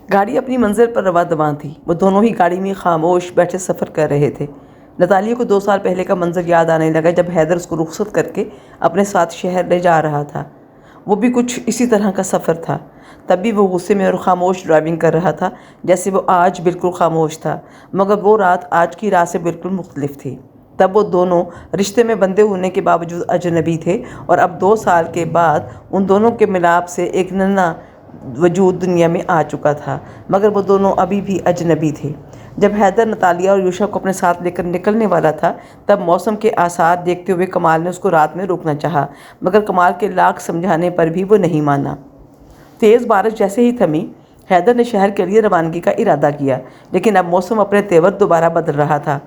گاڑی اپنی منزل پر رواں دواں تھی۔ وہ دونوں ہی گاڑی میں خاموش بیٹھے سفر کر رہے تھے۔ نتالیہ کو 2 سال پہلے کا منظر یاد آنے لگا جب حیدر اس کو رخصت کر کے اپنے ساتھ شہر لے جا رہا تھا۔ وہ بھی کچھ اسی طرح کا سفر تھا۔ تب بھی وہ غصے میں اور خاموش ڈرائیونگ کر رہا تھا جیسے وہ آج بالکل خاموش تھا، مگر وہ رات آج کی رات سے بالکل مختلف تھی۔ تب وہ دونوں رشتے میں بندھے ہونے کے باوجود اجنبی تھے، اور اب 2 سال کے بعد ان دونوں کے ملاپ سے ایک نیا وجود دنیا میں آ چکا تھا، مگر وہ دونوں ابھی بھی اجنبی تھے۔ جب حیدر نتالیہ اور یوشا کو اپنے ساتھ لے کر نکلنے والا تھا، تب موسم کے آثار دیکھتے ہوئے کمال نے اس کو رات میں روکنا چاہا، مگر کمال کے لاکھ سمجھانے پر بھی وہ نہیں مانا۔ تیز بارش جیسے ہی تھمی، حیدر نے شہر کے لیے روانگی کا ارادہ کیا، لیکن اب موسم اپنے تیور دوبارہ بدل رہا تھا۔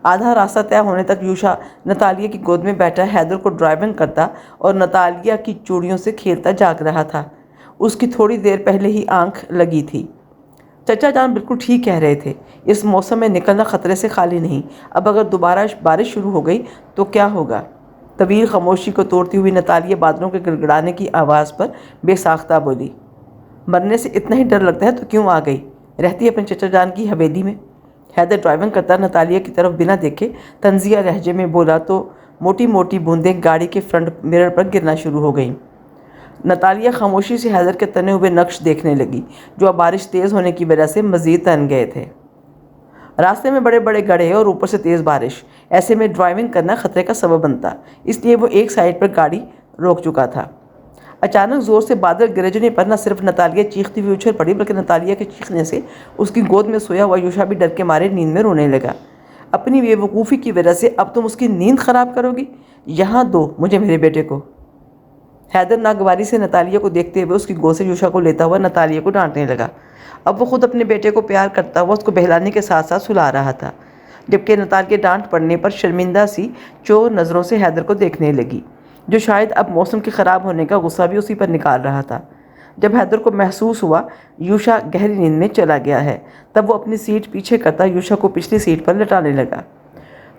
آدھا راستہ طے ہونے تک یوشا نتالیہ کی گود میں بیٹھا حیدر کو ڈرائیونگ کرتا اور نتالیہ کی چوڑیوں سے کھیلتا جاگ رہا تھا۔ اس کی تھوڑی دیر پہلے ہی آنکھ لگی تھی۔ چچا جان بالکل ٹھیک کہہ رہے تھے، اس موسم میں نکلنا خطرے سے خالی نہیں۔ اب اگر دوبارہ بارش شروع ہو گئی تو کیا ہوگا؟ طویل خاموشی کو توڑتی ہوئی نتالیہ بادلوں کے گڑگڑانے کی آواز پر بے ساختہ بولی، مرنے سے اتنا ہی ڈر لگتا ہے تو کیوں آ گئی؟ رہتی اپنے چچا جان کی حویلی میں۔ حیدر ڈرائیونگ کرتا نتالیہ کی طرف بنا دیکھے طنزیہ لہجے میں بولا تو موٹی موٹی بوندیں گاڑی کے فرنٹ مرر پر گرنا شروع ہو گئیں۔ نتالیہ خاموشی سے حیدر کے تنے ہوئے نقش دیکھنے لگی، جو اب بارش تیز ہونے کی وجہ سے مزید تن گئے تھے۔ راستے میں بڑے بڑے گڑھے اور اوپر سے تیز بارش، ایسے میں ڈرائیونگ کرنا خطرے کا سبب بنتا، اس لیے وہ ایک سائیڈ پر گاڑی روک چکا تھا۔ اچانک زور سے بادل گرجنے پر نہ صرف نتالیہ چیختی ہوئی اچھل پڑی، بلکہ نتالیہ کے چیخنے سے اس کی گود میں سویا ہوا یوشا بھی ڈر کے مارے نیند میں رونے لگا۔ اپنی بے وقوفی کی وجہ سے اب تم اس کی نیند خراب کرو گی؟ یہاں دو مجھے میرے بیٹے کو۔ حیدر ناگواری سے نتالیہ کو دیکھتے ہوئے اس کی گود سے یوشا کو لیتا ہوا نتالیہ کو ڈانٹنے لگا۔ اب وہ خود اپنے بیٹے کو پیار کرتا ہوا اس کو بہلانے کے ساتھ ساتھ سلا رہا تھا، جبکہ نتالیہ ڈانٹ پڑنے پر شرمندہ سی چور نظروں سے حیدر کو دیکھنے لگی، جو شاید اب موسم کے خراب ہونے کا غصہ بھی اسی پر نکال رہا تھا۔ جب حیدر کو محسوس ہوا یوشا گہری نیند میں چلا گیا ہے، تب وہ اپنی سیٹ پیچھے کرتا یوشا کو پچھلی سیٹ پر لٹانے لگا۔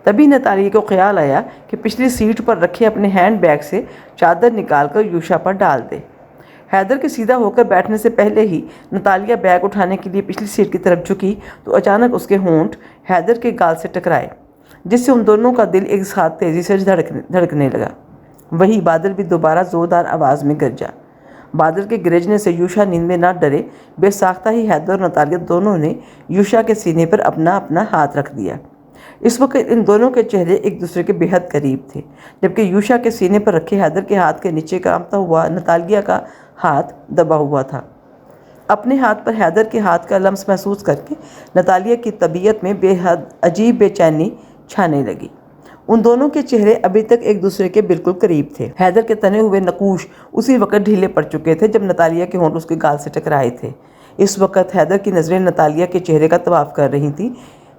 تبھی نتالیہ کو خیال آیا کہ پچھلی سیٹ پر رکھے اپنے ہینڈ بیگ سے چادر نکال کر یوشا پر ڈال دے۔ حیدر کے سیدھا ہو کر بیٹھنے سے پہلے ہی نتالیہ بیگ اٹھانے کے لیے پچھلی سیٹ کی طرف جھکی تو اچانک اس کے ہونٹ حیدر کے گال سے ٹکرائے، جس سے ان دونوں کا دل ایک ساتھ تیزی سے دھڑکنے لگا۔ وہی بادل بھی دوبارہ زوردار آواز میں گرجا۔ بادل کے گرجنے سے یوشا نیند میں نہ ڈرے بے ساختہ ہی حیدر اور نتالیہ دونوں نے یوشا کے سینے پر اپنا اپنا ہاتھ رکھ دیا۔ اس وقت ان دونوں کے چہرے ایک دوسرے کے بے حد قریب تھے، جبکہ یوشا کے سینے پر رکھے حیدر کے ہاتھ کے نیچے کانپتا ہوا نتالیہ کا ہاتھ دبا ہوا تھا۔ اپنے ہاتھ پر حیدر کے ہاتھ کا لمس محسوس کر کے نتالیہ کی طبیعت میں بے حد عجیب بے چینی چھانے لگی۔ ان دونوں کے چہرے ابھی تک ایک دوسرے کے بالکل قریب تھے۔ حیدر کے تنے ہوئے نقوش اسی وقت ڈھیلے پڑ چکے تھے جب نتالیہ کے ہونٹ اس کے گال سے ٹکرائے تھے۔ اس وقت حیدر کی نظریں نتالیہ کے چہرے کا طواف کر رہی تھیں،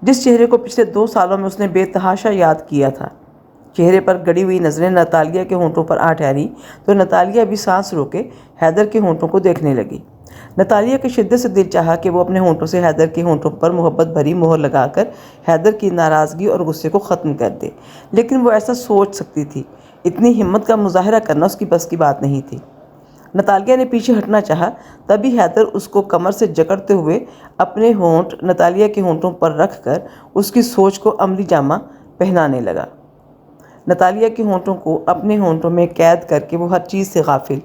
جس چہرے کو پچھلے 2 سالوں میں اس نے بے تحاشا یاد کیا تھا۔ چہرے پر گڑی ہوئی نظریں نتالیہ کے ہونٹوں پر آ ٹھہری تو نتالیہ بھی سانس روکے حیدر کے ہونٹوں کو دیکھنے لگی۔ نتالیہ کی شدت سے دل چاہا کہ وہ اپنے ہونٹوں سے حیدر کے ہونٹوں پر محبت بھری مہر لگا کر حیدر کی ناراضگی اور غصے کو ختم کر دے، لیکن وہ ایسا سوچ سکتی تھی، اتنی ہمت کا مظاہرہ کرنا اس کی بس کی بات نہیں تھی۔ نتالیہ نے پیچھے ہٹنا چاہا، تبھی حیدر اس کو کمر سے جکڑتے ہوئے اپنے ہونٹ نتالیہ کے ہونٹوں پر رکھ کر اس کی سوچ کو عملی جامہ پہنانے لگا۔ نتالیہ کے ہونٹوں کو اپنے ہونٹوں میں قید کر کے وہ ہر چیز سے غافل،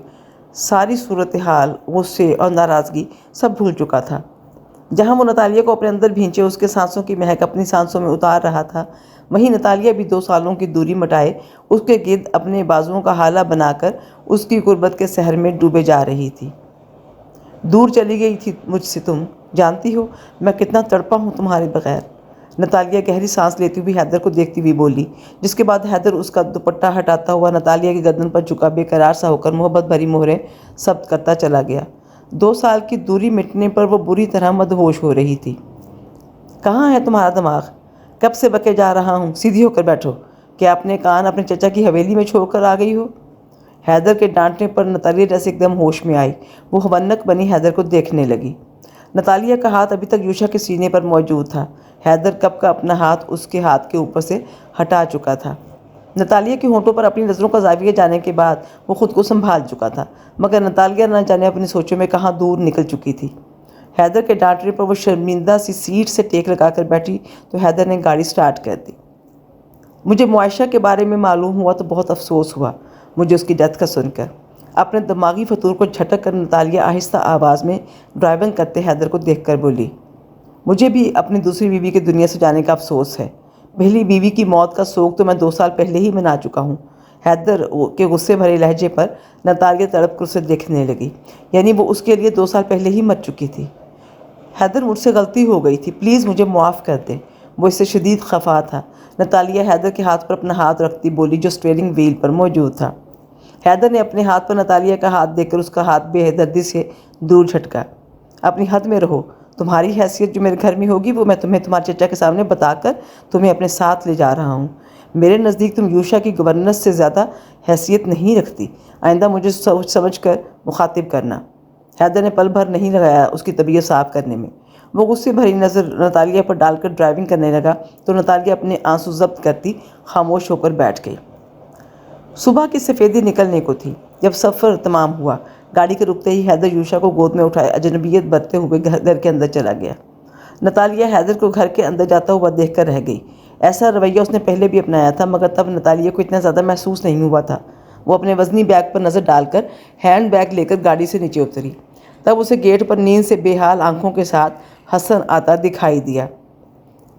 ساری صورتحال، غصے اور ناراضگی سب بھول چکا تھا۔ جہاں وہ نتالیہ کو اپنے اندر بھینچے اس کے سانسوں کی مہک اپنی سانسوں میں اتار رہا تھا، وہیں نتالیہ بھی 2 سالوں کی دوری مٹائے اس کے گرد اپنے بازوؤں کا ہالہ بنا کر اس کی غربت کے سحر میں ڈوبے جا رہی تھی۔ دور چلی گئی تھی مجھ سے تم، جانتی ہو میں کتنا تڑپا ہوں تمہارے بغیر؟ نتالیہ گہری سانس لیتی ہوئی حیدر کو دیکھتی ہوئی بولی، جس کے بعد حیدر اس کا دوپٹہ ہٹاتا ہوا نتالیہ کی گردن پر جھکا بے قرار سا ہو کر محبت بھری مہریں ثبت کرتا چلا گیا۔ 2 سال کی دوری مٹنے پر وہ بری طرح مدہوش ہو رہی تھی۔ کہاں ہے تمہارا دماغ؟ کب سے بکے جا رہا ہوں، سیدھی ہو کر بیٹھو۔ کیا اپنے کان اپنے چچا کی حویلی میں چھوڑ کر آ گئی ہو؟ حیدر کے ڈانٹنے پر نتالیہ جیسے ایک دم ہوش میں آئی، وہ ہونک بنی حیدر کو دیکھنے لگی۔ نتالیہ کا ہاتھ ابھی تک یوشا کے سینے پر موجود تھا۔ حیدر کب کا اپنا ہاتھ اس کے ہاتھ کے اوپر سے ہٹا چکا تھا۔ نتالیہ کے ہونٹوں پر اپنی نظروں کا زاویہ جانے کے بعد وہ خود کو سنبھال چکا تھا، مگر نتالیہ نہ جانے اپنی سوچوں میں کہاں دور نکل چکی تھی۔ حیدر کے ڈانٹنے پر وہ شرمندہ سی سیٹ سے ٹیک لگا کر بیٹھی تو حیدر نے گاڑی سٹارٹ کر دی۔ مجھے معائشہ کے بارے میں معلوم ہوا تو بہت افسوس ہوا مجھے اس کی ڈیتھ کا سن کر۔ اپنے دماغی فطور کو جھٹک کر نتالیہ آہستہ آواز میں ڈرائیونگ کرتے حیدر کو دیکھ کر بولی، مجھے بھی اپنی دوسری بیوی کے دنیا سے جانے کا افسوس ہے۔ پہلی بیوی کی موت کا سوگ تو میں 2 سال پہلے ہی منا چکا ہوں۔ حیدر کے غصے بھرے لہجے پر نتالیہ تڑپ کر اسے دیکھنے لگی، یعنی وہ اس کے لیے 2 سال پہلے ہی مر چکی تھی۔ حیدر، مجھ سے غلطی ہو گئی تھی، پلیز مجھے معاف کر دیں۔ وہ اس سے شدید خفا تھا۔ نتالیہ حیدر کے ہاتھ پر اپنا ہاتھ رکھتی بولی جو اسٹیئرنگ وہیل پر موجود تھا۔ حیدر نے اپنے ہاتھ پر نتالیہ کا ہاتھ دیکھ کر اس کا ہاتھ بے دردی سے دور جھٹکا۔ اپنی حد میں رہو، تمہاری حیثیت جو میرے گھر میں ہوگی وہ میں تمہیں تمہارے چچا کے سامنے بتا کر تمہیں اپنے ساتھ لے جا رہا ہوں۔ میرے نزدیک تم یوشا کی گورننس سے زیادہ حیثیت نہیں رکھتی۔ آئندہ مجھے سوچ سمجھ کر مخاطب کرنا۔ حیدر نے پل بھر نہیں لگایا اس کی طبیعت صاف کرنے میں۔ وہ غصے بھری نظر نتالیہ پر ڈال کر ڈرائیونگ کرنے لگا تو نتالیہ اپنے آنسو ضبط کرتی خاموش ہو کر بیٹھ گئی۔ صبح کی سفیدی نکلنے کو تھی جب سفر تمام ہوا۔ گاڑی کے رکتے ہی حیدر یوشا کو گود میں اٹھائے اجنبیت برتتے ہوئے گھر کے اندر چلا گیا۔ نتالیہ حیدر کو گھر کے اندر جاتا ہوا دیکھ کر رہ گئی۔ ایسا رویہ اس نے پہلے بھی اپنایا تھا مگر تب نتالیہ کو اتنا زیادہ محسوس نہیں ہوا تھا۔ وہ اپنے وزنی بیگ پر نظر ڈال کر ہینڈ بیگ لے کر گاڑی سے نیچے اتری۔ تب اسے گیٹ پر نیند سے بے حال آنکھوں کے ساتھ حسن آتا دکھائی دیا۔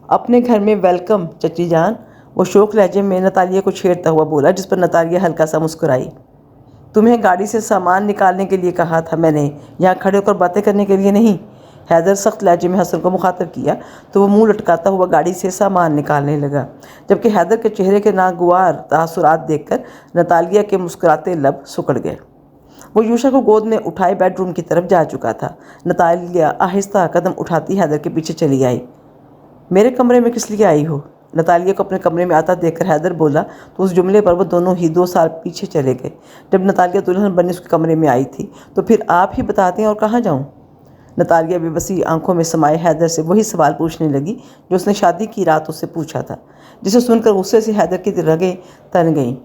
اپنے گھر میں ویلکم چچی جان، وہ شوق لہجے میں نتالیہ کو چھیڑتا ہوا بولا، جس پر نتالیہ ہلکا سا مسکرائی۔ تمہیں گاڑی سے سامان نکالنے کے لیے کہا تھا میں نے، یہاں کھڑے ہو کر باتیں کرنے کے لیے نہیں۔ حیدر سخت لہجے میں حسن کو مخاطب کیا تو وہ منہ لٹکاتا ہوا گاڑی سے سامان نکالنے لگا، جبکہ حیدر کے چہرے کے ناگوار تاثرات دیکھ کر نتالیہ کے مسکراتے لب سکڑ گئے۔ وہ یوشا کو گود میں اٹھائے بیڈ روم کی طرف جا چکا تھا۔ نتالیہ آہستہ قدم اٹھاتی حیدر کے پیچھے چلی آئی۔ میرے کمرے میں کس لیے آئی ہو؟ نتالیہ کو اپنے کمرے میں آتا دیکھ کر حیدر بولا تو اس جملے پر وہ دونوں ہی 2 سال پیچھے چلے گئے۔ جب نتالیہ دلہن بننے اس کے کمرے میں آئی تھی تو پھر آپ ہی بتا دیں اور کہاں جاؤں؟ نتالیہ بے بسی آنکھوں میں سمائے حیدر سے وہی سوال پوچھنے لگی جو اس نے شادی کی رات اس سے پوچھا تھا، جسے سن کر غصے سے حیدر کی رگیں تن گئیں۔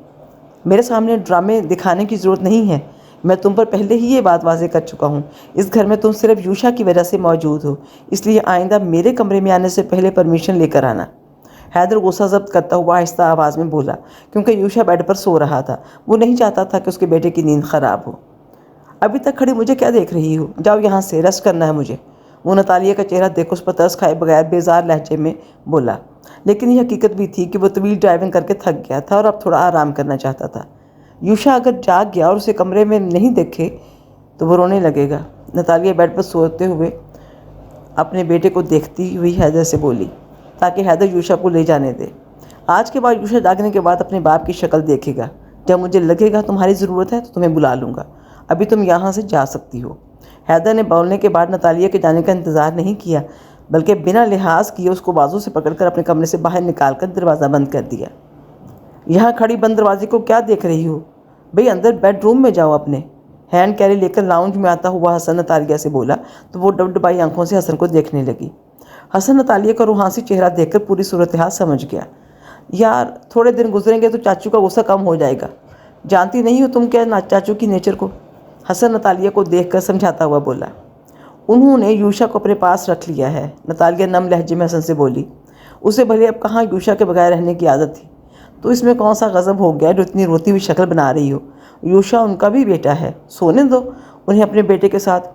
میرے سامنے ڈرامے دکھانے کی ضرورت نہیں ہے، میں تم پر پہلے ہی یہ بات واضح کر چکا ہوں۔ اس گھر میں تم صرف یوشا کی وجہ سے موجود ہو، اس لیے آئندہ میرے کمرے میں آنے سے پہلے پرمیشن لے کر آنا۔ حیدر غصہ ضبط کرتا ہوا آہستہ آواز میں بولا، کیونکہ یوشا بیڈ پر سو رہا تھا۔ وہ نہیں چاہتا تھا کہ اس کے بیٹے کی نیند خراب ہو۔ ابھی تک کھڑی مجھے کیا دیکھ رہی ہو؟ جاؤ یہاں سے، ریسٹ کرنا ہے مجھے۔ وہ نتالیہ کا چہرہ دیکھ اس پر ترس کھائے بغیر بیزار لہجے میں بولا، لیکن یہ حقیقت بھی تھی کہ وہ طویل ڈرائیونگ کر کے تھک گیا تھا اور اب تھوڑا آرام کرنا چاہتا تھا۔ یوشا اگر جاگ گیا اور اسے کمرے میں نہیں دیکھے تو وہ رونے لگے گا۔ نتالیہ بیڈ پر سوتے ہوئے اپنے بیٹے کو دیکھتی ہوئی حیدر سے بولی، تاکہ حیدر یوشا کو لے جانے دے۔ آج کے بعد یوشا جاگنے کے بعد اپنے باپ کی شکل دیکھے گا۔ جب مجھے لگے گا تمہاری ضرورت ہے تو تمہیں بلا لوں گا، ابھی تم یہاں سے جا سکتی ہو۔ حیدر نے بولنے کے بعد نتالیہ کے جانے کا انتظار نہیں کیا بلکہ بنا لحاظ کیے اس کو بازو سے پکڑ کر اپنے کمرے سے باہر نکال کر دروازہ بند کر دیا۔ یہاں کھڑی بند دروازے کو کیا دیکھ رہی ہو؟ بھئی اندر بیڈ روم میں جاؤ اپنے۔ ہینڈ کیری لے کر لاؤنج میں آتا ہوا حسن نتالیہ سے بولا تو وہ ڈبڈبائی آنکھوں سے حسن کو دیکھنے لگی۔ حسن نتالیہ کا روحانسی چہرہ دیکھ کر پوری صورتحال سمجھ گیا۔ یار تھوڑے دن گزریں گے تو چاچو کا غصہ کم ہو جائے گا، جانتی نہیں ہو تم کیا چاچو کی نیچر کو؟ حسن نتالیہ کو دیکھ کر سمجھاتا ہوا بولا۔ انہوں نے یوشا کو اپنے پاس رکھ لیا ہے، نتالیہ نم لہجے میں حسن سے بولی۔ اسے بھلے اب کہاں یوشا کے بغیر رہنے کی عادت تھی، تو اس میں کون سا غضب ہو گیا جو اتنی روتی ہوئی شکل بنا رہی ہو؟ یوشا ان کا بھی بیٹا ہے، سونے دو انہیں اپنے بیٹے کے ساتھ۔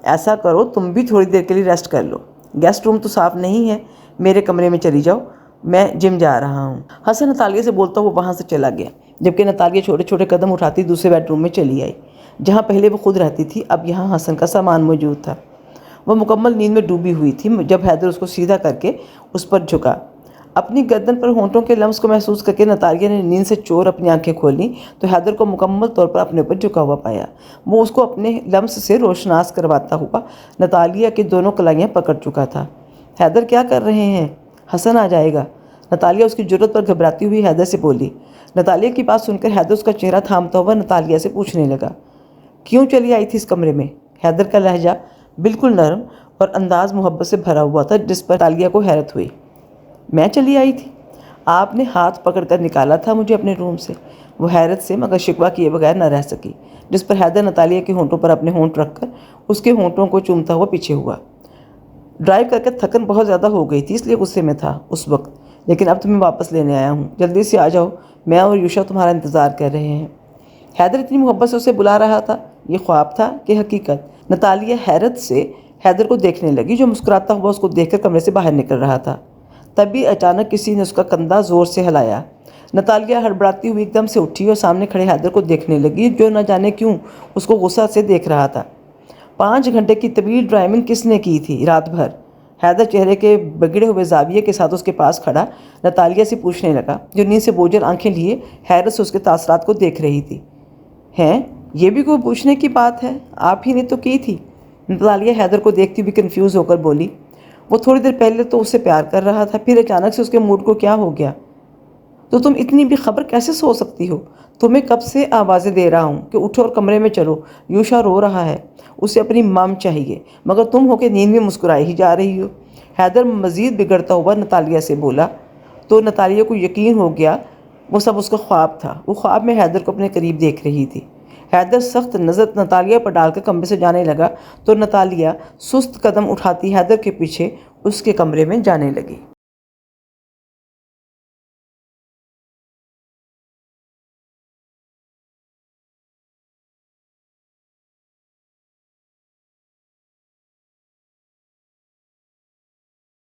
ایسا کرو تم بھی تھوڑی دیر کے لیے ریسٹ کر لو، گیسٹ روم تو صاف نہیں ہے، میرے کمرے میں چلی جاؤ، میں جم جا رہا ہوں۔ حسن نتالیہ سے بولتا ہوا وہاں سے چلا گیا، جبکہ نتالیہ چھوٹے چھوٹے قدم اٹھاتی دوسرے بیڈ روم میں چلی آئی، جہاں پہلے وہ خود رہتی تھی۔ اب یہاں حسن کا سامان موجود تھا۔ وہ مکمل نیند میں ڈوبی ہوئی تھی جب حیدر اس کو سیدھا کر کے اس پر جھکا۔ اپنی گردن پر ہونٹوں کے لمس کو محسوس کر کے نتالیہ نے نیند سے چور اپنی آنکھیں کھولیں تو حیدر کو مکمل طور پر اپنے اوپر جھکا ہوا پایا۔ وہ اس کو اپنے لمس سے روشناس کرواتا ہوا نتالیہ کی دونوں کلائیاں پکڑ چکا تھا۔ حیدر کیا کر رہے ہیں؟ حسن آ جائے گا، نتالیہ اس کی جرأت پر گھبراتی ہوئی حیدر سے بولی۔ نتالیہ کی بات سن کر حیدر اس کا چہرہ تھامتا ہوا نتالیہ سے پوچھنے لگا، کیوں چلی آئی تھی اس کمرے میں؟ حیدر کا لہجہ بالکل نرم اور انداز محبت سے بھرا ہوا تھا، جس پر نتالیہ کو حیرت ہوئی۔ میں چلی آئی تھی؟ آپ نے ہاتھ پکڑ کر نکالا تھا مجھے اپنے روم سے۔ وہ حیرت سے مگر شکوہ کیے بغیر نہ رہ سکی، جس پر حیدر نتالیہ کے ہونٹوں پر اپنے ہونٹ رکھ کر اس کے ہونٹوں کو چومتا ہوا پیچھے ہوا۔ ڈرائیو کر کے تھکن بہت زیادہ ہو گئی تھی، اس لیے غصے میں تھا اس وقت، لیکن اب تمہیں واپس لینے آیا ہوں، جلدی سے آ جاؤ، میں اور یوشا تمہارا انتظار کر رہے ہیں۔ حیدر اتنی محبت سے اسے بلا رہا تھا، یہ خواب تھا کہ حقیقت؟ نتالیہ حیرت سے حیدر کو دیکھنے لگی، جو مسکراتا ہوا اس کو دیکھ کر کمرے سے باہر نکل رہا تھا۔ تبھی اچانک کسی نے اس کا کندھا زور سے ہلایا۔ نتالیہ ہڑبڑاتی ہوئی ایک دم سے اٹھی اور سامنے کھڑے حیدر کو دیکھنے لگی، جو نہ جانے کیوں اس کو غصہ سے دیکھ رہا تھا۔ 5 گھنٹے کی طویل ڈرائیونگ کس نے کی تھی رات بھر؟ حیدر چہرے کے بگڑے ہوئے زاویے کے ساتھ اس کے پاس کھڑا نتالیہ سے پوچھنے لگا، جو نیند سے بوجھل آنکھیں لیے حیرت سے اس کے تاثرات کو دیکھ رہی تھی۔ ہیں، یہ بھی کوئی پوچھنے کی بات ہے؟ آپ ہی نے تو کی تھی۔ نتالیہ حیدر کو دیکھتی ہوئی کنفیوز ہو کر بولی، وہ تھوڑی دیر پہلے تو اس سے پیار کر رہا تھا، پھر اچانک سے اس کے موڈ کو کیا ہو گیا؟ تو تم اتنی بھی خبر کیسے سو سکتی ہو؟ تمہیں کب سے آوازیں دے رہا ہوں کہ اٹھو اور کمرے میں چلو، یوشا رو رہا ہے، اسے اپنی مام چاہیے، مگر تم ہو کہ نیند میں مسکرائی ہی جا رہی ہو۔ حیدر مزید بگڑتا ہوا نتالیہ سے بولا، تو نتالیہ کو یقین ہو گیا وہ سب اس کا خواب تھا۔ وہ خواب میں حیدر کو اپنے قریب دیکھ رہی تھی۔ حیدر سخت نظر نتالیہ پر ڈال کر کمرے سے جانے لگا تو نتالیہ سست قدم اٹھاتی حیدر کے پیچھے اس کے کمرے میں جانے لگی۔